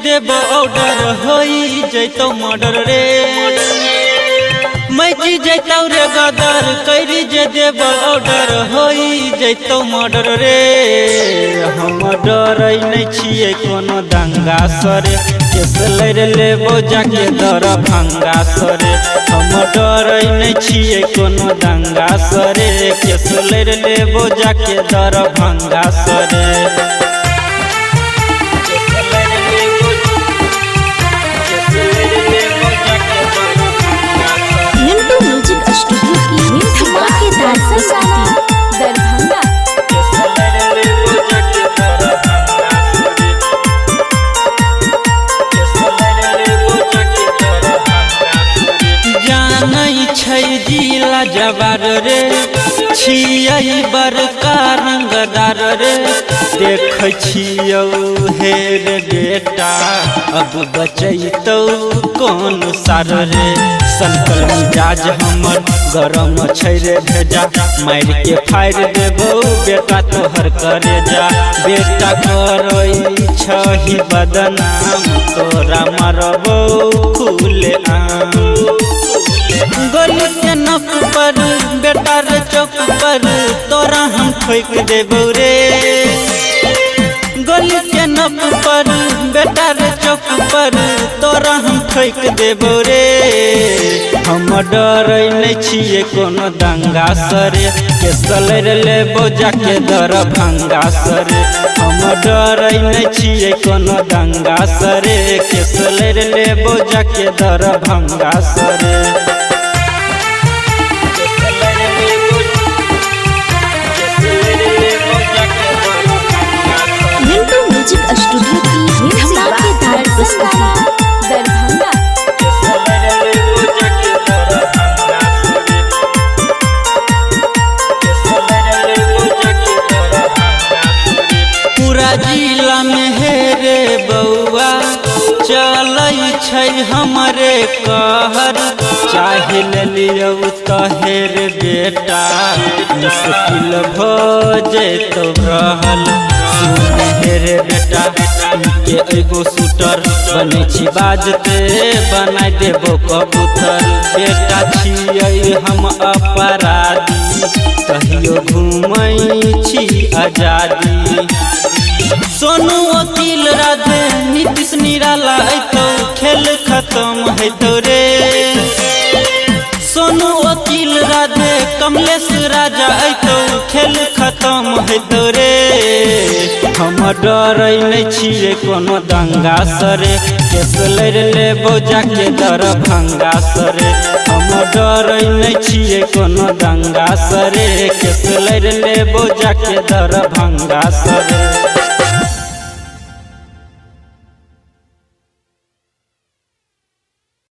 देब ऑर्डर होई जैतो मर्डर रे मैची जैतौ रे गदर करी जे देब ऑर्डर होई जैतो मर्डर रे हम डरै नहीं छियै कोनो दंगा सरे केस लड़ लेबो जाके दर भंगा सरे हम डरै नहीं छियै कोनो दंगा सरे केस लड़ लेबो जाके दर भंगा सरे धमाकेदार संस्कृति दरभंगा। जानै छै जिला जवार रे छियै बड़का रंगदार रे देख छियौ हे रे बेटा अब बचैतौ कौन सार रे संकल मिजाज हमर गरम छै रे भेजा मार के फाड़ देबौ बेटा तोहर करे जा बेटा करई छही बदनाम तोरा मारबौ खुले आम गली के नक पर बेटा रे चौक पर तोरा हम ठोक देबौ रे गली के नक पर बेटा रे चौक पर तोरा हम ठोक देबौ रे हम डरै नहीं छियै कोनो दंगा सरे केस लड़ लेबो जाके दर भंगा सरे हम डरै नहीं छियै कोनो दंगा सरे केस लड़ लेबो जाके दर भंगा सरे स्टूडियो की धमाकेदार संस्कृति दरभंगा। पूरा जिला में हे रे बउआ चलै छै हमरे कहर चाहे लियौ तहे रे बेटा मुश्किल भ जेतौ रहल रे बेटा के एगो शूटर बने छी बाजते बनाय देबो कबूतर बेटा छियै हम अपराधी कहियो घूमै छी आजादी सोनू वकील राधे नीतीश निराला अइतौ खेल खत्म हेतौ रे सोनू वकील राधे कमलेश राजा अइतौ खेल खत्म हेतौ रे हम डरै नहीं छियै कोनो दंगा सरे केस लड़ लेबो जाके दर भंगा सरे हम डरै नहीं छियै कोनो दंगा सरे केस लड़ लेबो जाके दर भंगा सरे।